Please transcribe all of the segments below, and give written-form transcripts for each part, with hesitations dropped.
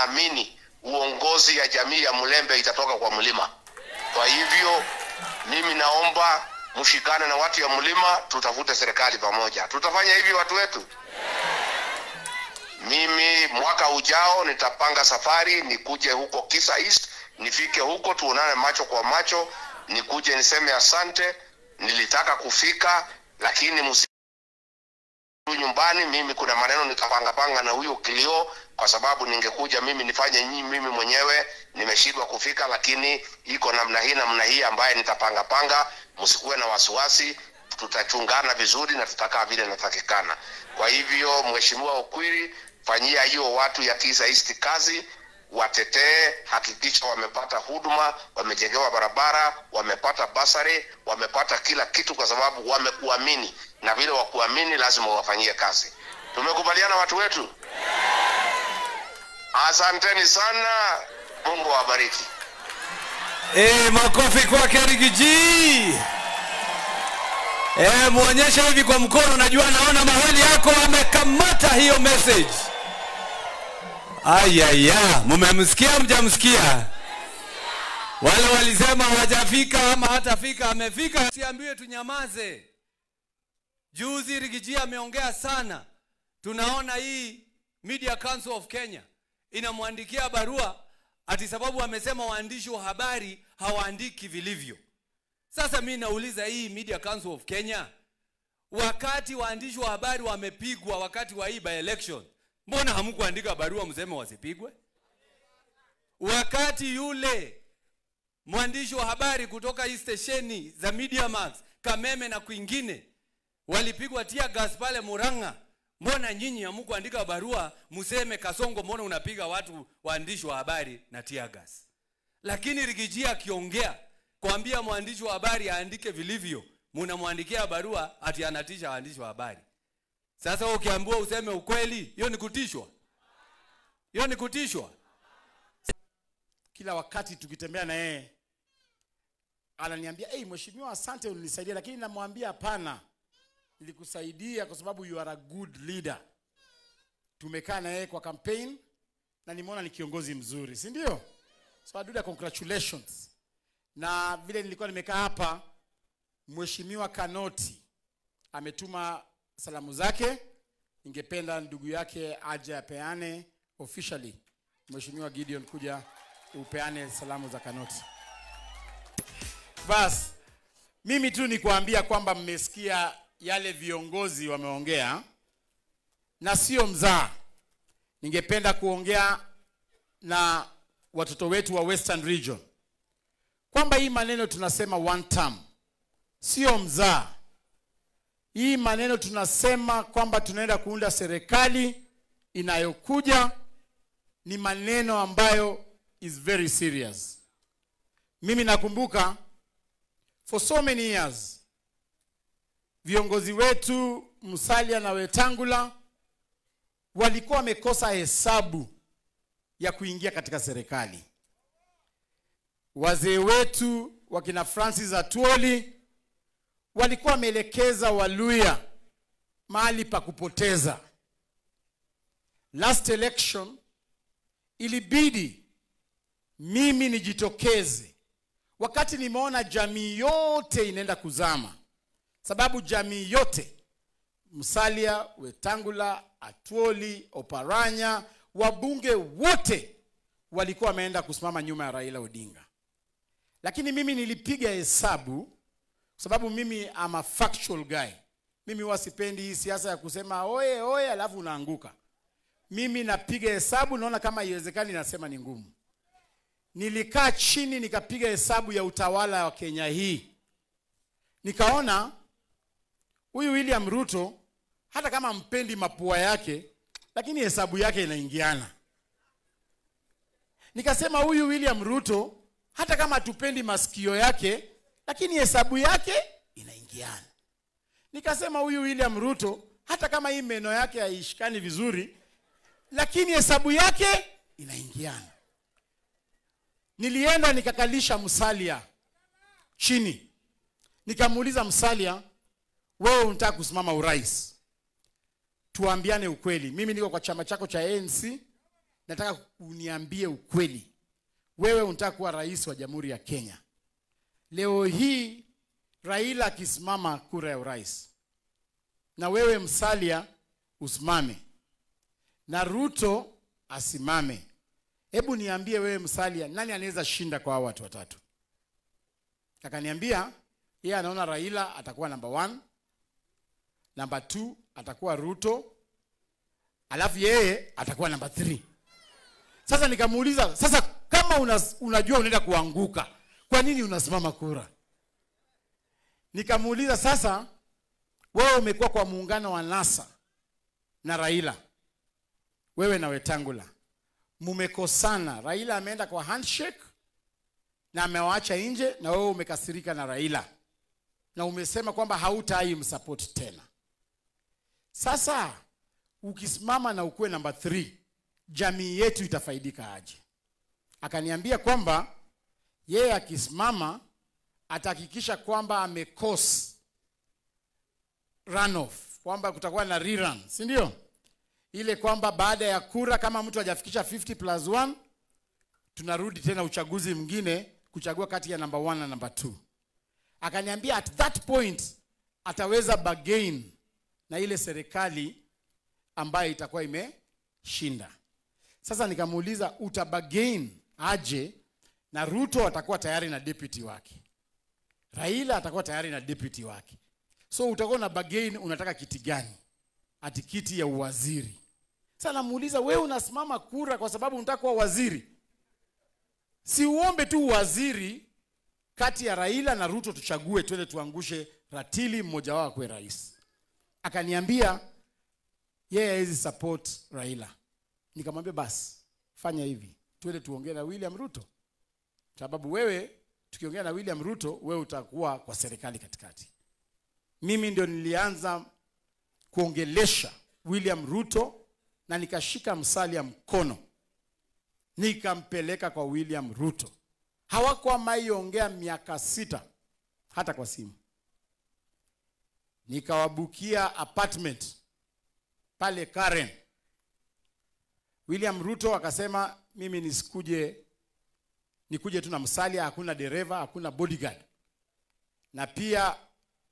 naamini uongozi ya jamii ya Mulembe itatoka kwa mlima. Kwa hivyo mimi naomba mshikane na watu ya mlima, tutafute serikali pamoja. Tutafanya hivi watu wetu. Mimi mwaka ujao nitapanga safari nikuje huko Kisa East, nifike huko tuonane macho kwa macho, nikuje niseme asante, nilitaka kufika lakini nyumbani mimi kuna maneno nikapanga na huyo Kilio, kwa sababu ningekuja mimi nifanye mimi mwenyewe, nimeshindwa kufika, lakini iko namna hii ambaye nitapanga. Msikuwe na wasiwasi, tutachungana vizuri na tutakaa vile natakikana. Kwa hivyo Mheshimiwa Okwiri, fanyia hiyo watu ya Kisa East kazi, watetee, hakikisha wamepata huduma, wamejengewa barabara, wamepata basari, wamepata kila kitu, kwa sababu wamekuamini, na vile wakuamini lazima wafanyie kazi. Tumekubaliana watu wetu? Asanteni sana, Mungu awabariki. Makofi kwa Rigiji. Muonyesha hivi kwa mkono, najua naona mahali yako amekamata hiyo message. Ayaya, mmemsikia mjamsikia? Wale walisema hajafika ama hatafika, amefika. Siambiwe tunyamaze. Juzi Rigiji ameongea sana. Tunaona hii Media Council of Kenya inamwandikia barua ati sababu amesema waandishi wa habari hawaandiki vilivyo. Sasa mimi nauliza, hii Media Council of Kenya, wakati waandishi wa habari wamepigwa wakati wa hii by election, mbona hamkuandika barua mseme wasipigwe? Wakati yule mwandishi wa habari kutoka hii stesheni za Media Max, Kameme na kwingine walipigwa tear gas pale Murang'a, mbona nyinyi hamkuandika barua mseme Kasongo mbona unapiga watu waandishi wa habari na tear gas? Lakini Rigiji akiongea kuambia mwandishi wa habari aandike vilivyo, mnamwandikia barua ati anatisha waandishi wa habari. Sasa ukiambiwa useme ukweli, hiyo ni kutishwa. Hiyo ni kutishwa. Kila wakati tukitembea na yeye ananiambia, mheshimiwa asante ulinisaidia, lakini namwambia hapana, nilikusaidia kwa sababu you are a good leader. Tumekaa na yeye kwa campaign na nimeona ni kiongozi mzuri, si ndio? So Aduda, congratulations. Na vile nilikuwa nimekaa hapa, Mheshimiwa Kanoti ametuma salamu zake. Ningependa ndugu yake aje apeane officially. Mheshimiwa Gideon, kuja upeane salamu za Kanoti. Bas, mimi tu ni kuambia kwamba mmesikia yale viongozi wameongea na sio mzaa. Ningependa kuongea na watoto wetu wa Western Region kwamba hii maneno tunasema one term sio mzaa. Hii maneno tunasema kwamba tunaenda kuunda serikali inayokuja ni maneno ambayo is very serious. Mimi nakumbuka for so many years viongozi wetu Musalia na Wetangula walikuwa wamekosa hesabu ya kuingia katika serikali. Wazee wetu wakina Francis Atwoli walikuwa wameelekeza Waluya mahali pa kupoteza. Last election ilibidi mimi nijitokeze wakati nimeona jamii yote inaenda kuzama, sababu jamii yote Musalia, Wetangula, Atwoli, Oparanya, wabunge wote walikuwa wameenda kusimama nyuma ya Raila Odinga. Lakini mimi nilipiga hesabu, sababu mimi am a factual guy. Mimi wasipendi hii siasa ya kusema oye alafu unaanguka. Mimi napiga hesabu, naona kama haiwezekani, nasema ni ngumu. Nilikaa chini nikapiga hesabu ya utawala wa Kenya hii. Nikaona huyu William Ruto hata kama mpendi mapua yake, lakini hesabu yake inaingiana. Nikasema huyu William Ruto hata kama tupendi masikio yake, lakini hesabu yake inaingiana. Nikasema huyu William Ruto hata kama hii meno yake haishikani vizuri, lakini hesabu yake inaingiana. Nilienda nikakalisha Musalia chini. Nikamuuliza Musalia, wewe unataka kusimama urais? Tuambiane ukweli. Mimi niko kwa chama chako cha ANC nataka uniambie ukweli. Wewe unataka kuwa rais wa Jamhuri ya Kenya. Leo hii Raila akisimama kura ya urais, na wewe Musalia usimame, na Ruto asimame. Hebu niambie wewe Musalia, nani anaweza shinda kwa hao watu watatu? Akaniambia yeye anaona Raila atakuwa number 1, number 2 atakuwa Ruto, alafu yeye atakuwa number 3. Sasa nikamuuliza, sasa kama unajua unaenda kuanguka, kwa nini unasimama kura? Nikamuuliza, sasa wewe umekuwa kwa muungano wa NASA na Raila, wewe na Wetangula mumekosana. Raila ameenda kwa handshake na amewaacha nje, na wewe umekasirika na Raila na umesema kwamba hautai msupport tena. Sasa ukisimama na ukuwe number 3, jamii yetu itafaidika aje? Akaniambia kwamba yeye akisimama atahakikisha kwamba amekosa runoff, kwamba kutakuwa na rerun, si ndio? Ile kwamba baada ya kura kama mtu hajafikisha 50+1 tunarudi tena uchaguzi mwingine kuchagua kati ya number 1 na number 2. Akaniambia at that point ataweza bargain na ile serikali ambayo itakuwa imeshinda. Sasa nikamuuliza, utabargain aje na Ruto atakuwa tayari na deputy wake, Raila atakuwa tayari na deputy wake, so utakuwa na bargain, unataka kiti gani? Ati kiti ya uwaziri. Sasa namuuliza, wewe unasimama kura kwa sababu unataka kuwa waziri? Si uombe tu waziri kati ya Raila na Ruto, tuchague twende tuangushe ratili mmoja wao kwa rais. Akaniambia yeye hawezi support Raila. Nikamwambia basi fanya hivi, twende tuongee na William Ruto, sababu wewe tukiongea na William Ruto wewe utakuwa kwa serikali katikati. Mimi ndio nilianza kuongelesha William Ruto na nikashika Musalia mkono nikampeleka kwa William Ruto. Hawakuwa maiongea miaka 6 hata kwa simu. Nikawabukia apartment pale Karen. William Ruto akasema mimi nikuje tu na Musalia, hakuna dereva, hakuna bodyguard. Na pia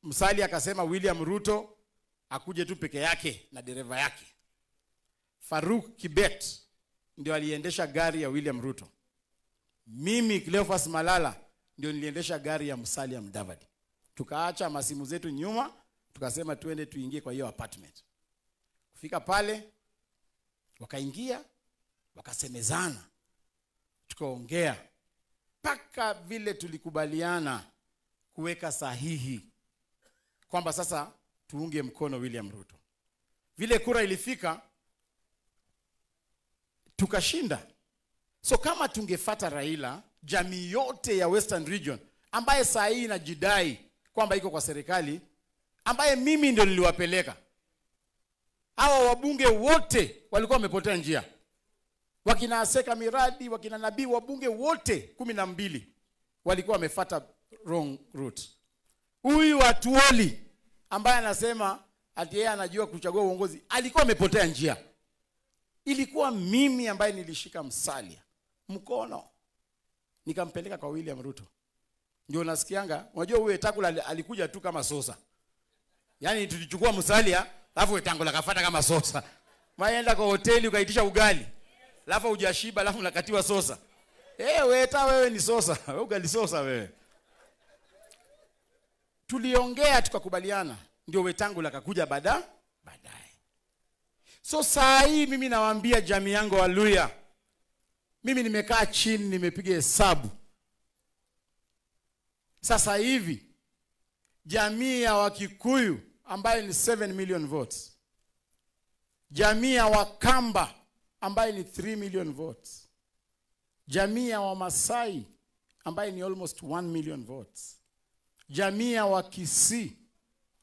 Musalia akasema William Ruto akuje tu peke yake na dereva yake. Faruk Kibet ndio aliendesha gari ya William Ruto. Mimi Cleophas Malala ndio niliendesha gari ya Musalia Mudavadi. Tukaacha masimu zetu nyuma, tukasema tuende tuingie kwa hiyo apartment. Kufika pale wakaingia, wakasemezana, tukaongea paka vile tulikubaliana kuweka sahihi kwamba sasa tuunge mkono William Ruto. Vile kura ilifika tukashinda. So kama tungefuata Raila, jamii yote ya Western Region ambaye saa hii inajidai kwamba iko kwa serikali, ambaye mimi ndio niliwapeleka, hawa wabunge wote walikuwa wamepotea njia. Wakina Aseka Miradi, wakina Nabii, wabunge wote 12 walikuwa wamefuata wrong route. Huyu Atuoli ambaye anasema ati yeye anajua kuchagua uongozi alikuwa amepotea njia. Ilikuwa mimi ambaye nilishika Musalia mkono nikampeleka kwa William Ruto. Ndio nasikianga, unajua huyu Wetangula alikuja tu kama sosa. Yaani tulichukua Musalia, alafu Wetangula kafuata kama sosa. Maenda kwa hoteli ukaitisha ugali, alafu hujashiba, alafu unakatiwa sosa. Wewe ni sosa, wewe ugali sosa wewe. Tuliongea tukakubaliana, ndio Wetangula akakuja baadaye. So saa hii mimi nawaambia jamii yangu Waluya, mimi nimekaa chini nimepiga hesabu. Sasa hivi jamii ya Wakikuyu ambaye ni 7 million votes, jamii ya Wakamba ambaye ni 3 million votes, jamii ya Wamasai ambaye ni almost 1 million votes, jamii ya Wakisii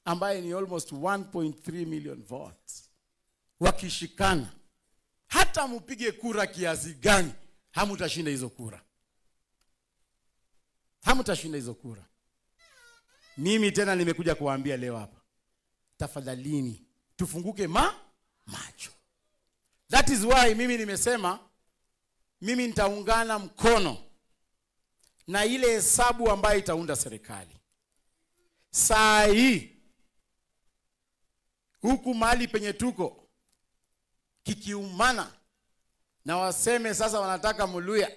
ambaye ni almost 1.3 million votes, wakishikana, hata mpige kura kiasi gani, hamutashinda hizo kura. Hamutashinda hizo kura. Mimi tena nimekuja kuwaambia leo hapa, tafadhalini tufunguke macho. That is why mimi nimesema mimi nitaungana mkono na ile hesabu ambayo itaunda serikali. Saa hii huku mahali penye tuko kikiumana na waseme sasa wanataka Muluya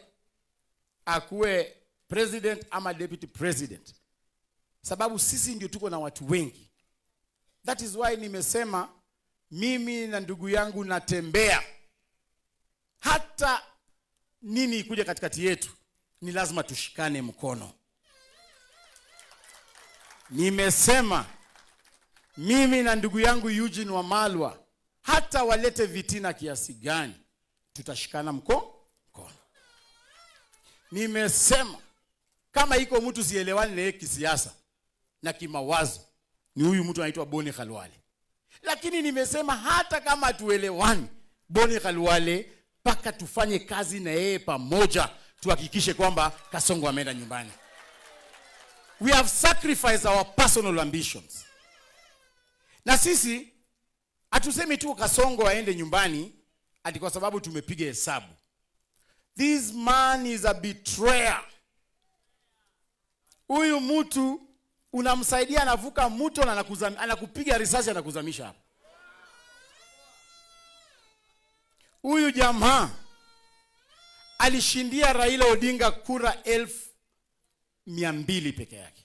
akuwe president ama deputy president, sababu sisi ndio tuko na watu wengi. That is why nimesema mimi na ndugu yangu natembea, hata nini ikuja katikati yetu ni lazima tushikane mkono. Nimesema mimi na ndugu yangu Eugene Wamalwa, hata walete vitina kiasi gani, tutashikana mkono. Nimesema kama iko mtu sielewani naye kisiasa na kimawazo, ni huyu mtu anaitwa Boni Khalwale. Lakini nimesema hata kama tuelewani Boni Khalwale, paka tufanye kazi na yeye pamoja, tuhakikishe kwamba Kasongo ameenda nyumbani. We have sacrificed our personal ambitions. Na sisi hatusemi tu Kasongo aende nyumbani ati kwa sababu tumepiga hesabu. This man is a betrayer. Huyu mtu unamsaidia anavuka mto na anakupiga risasi anakuzamisha hapa. Huyu jamaa alishindia Raila Odinga kura 200,000 peke yake.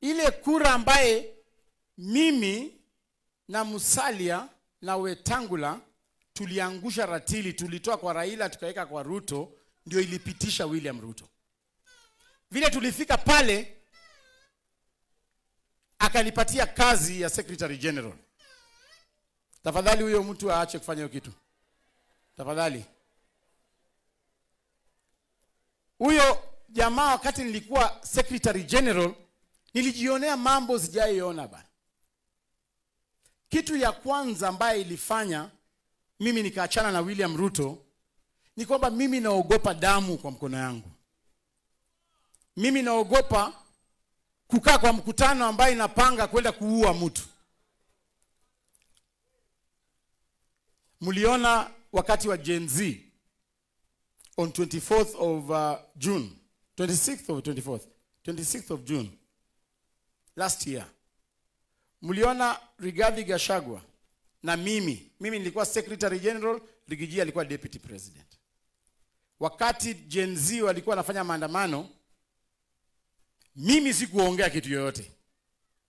Ile kura ambaye mimi na Musalia na Wetangula tuliangusha ratili, tulitoa kwa Raila tukaweka kwa Ruto, ndio ilipitisha William Ruto. Vile tulifika pale akanipatia kazi ya Secretary General. Tafadhali huyo mtu aache kufanya hiyo kitu. Tafadhali. Huyo jamaa wakati nilikuwa Secretary General nilijionea mambo sijaiona bana. Kitu ya kwanza ambaye ilifanya mimi nikaachana na William Ruto ni kwamba mimi naogopa damu kwa mkono yangu. Mimi naogopa kukaa kwa mkutano ambaye inapanga kwenda kuua mtu. Muliona wakati wa Gen Z on 24th of June, 26th or 24th, 26th of June last year. Muliona Rigathi Gachagua na mimi nilikuwa Secretary General, Rigiji alikuwa Deputy President. Wakati Gen Z walikuwa wanafanya maandamano, mimi sikuongea kitu yoyote.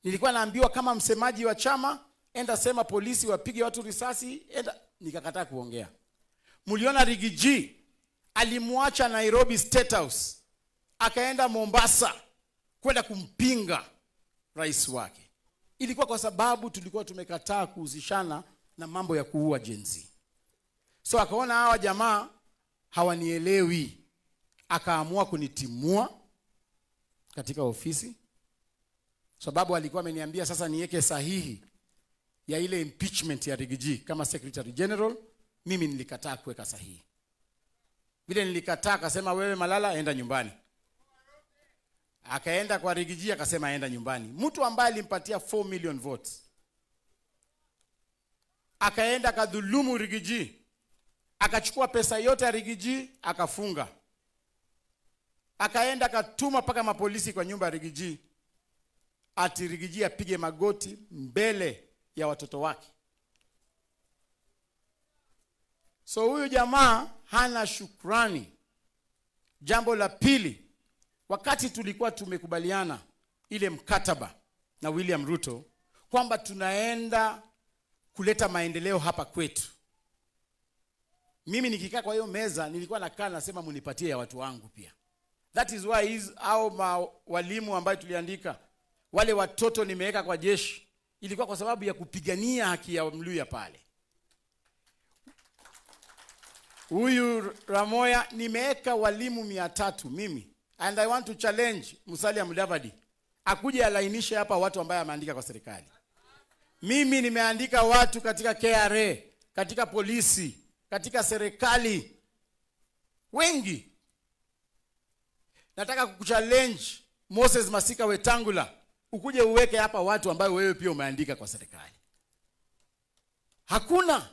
Nilikuwa naambiwa kama msemaji wa chama, enda sema polisi wapige watu risasi, nikakataa kuongea. Muliona Rigiji alimuacha Nairobi State House, akaenda Mombasa kwenda kumpinga rais wake. Ilikuwa kwa sababu tulikuwa tumekataa kuhusishana na mambo ya kuua Gen Z. So akaona hawa jamaa hawanielewi, akaamua kunitimua katika ofisi, sababu alikuwa ameniambia sasa niweke sahihi ya ile impeachment ya Rigiji kama Secretary General. Mimi nilikataa kuweka sahihi. Vile nilikataa, akasema wewe Malala enda nyumbani. Akaenda kwa Rigiji akasema aenda nyumbani. Mtu ambaye alimpatia 4 million votes. Akaenda kadhulumu Rigiji. Akachukua pesa yote ya Rigiji akafunga. Akaenda katuma paka mapolisi kwa nyumba ya Rigiji. Ati Rigiji apige magoti mbele ya watoto wake. So huyu jamaa hana shukrani. Jambo la pili, wakati tulikuwa tumekubaliana ile mkataba na William Ruto kwamba tunaenda kuleta maendeleo hapa kwetu, mimi nikikaa kwa hiyo meza nilikuwa nakaa nasema munipatie ya watu wangu pia. That is why walimu ambao tuliandika, wale watoto nimeweka kwa jeshi, ilikuwa kwa sababu ya kupigania haki ya Mluya pale. Huyu Ramoya nimeweka walimu 300 mimi, and I want to challenge Musalia Mudavadi akuje alainishe hapa watu ambao ameandika kwa serikali. Mimi nimeandika watu katika KRA, katika polisi, katika serikali wengi. Nataka kukuchallenge Moses Masika Wetangula, ukuje uweke hapa watu ambao wewe pia umeandika kwa serikali. Hakuna.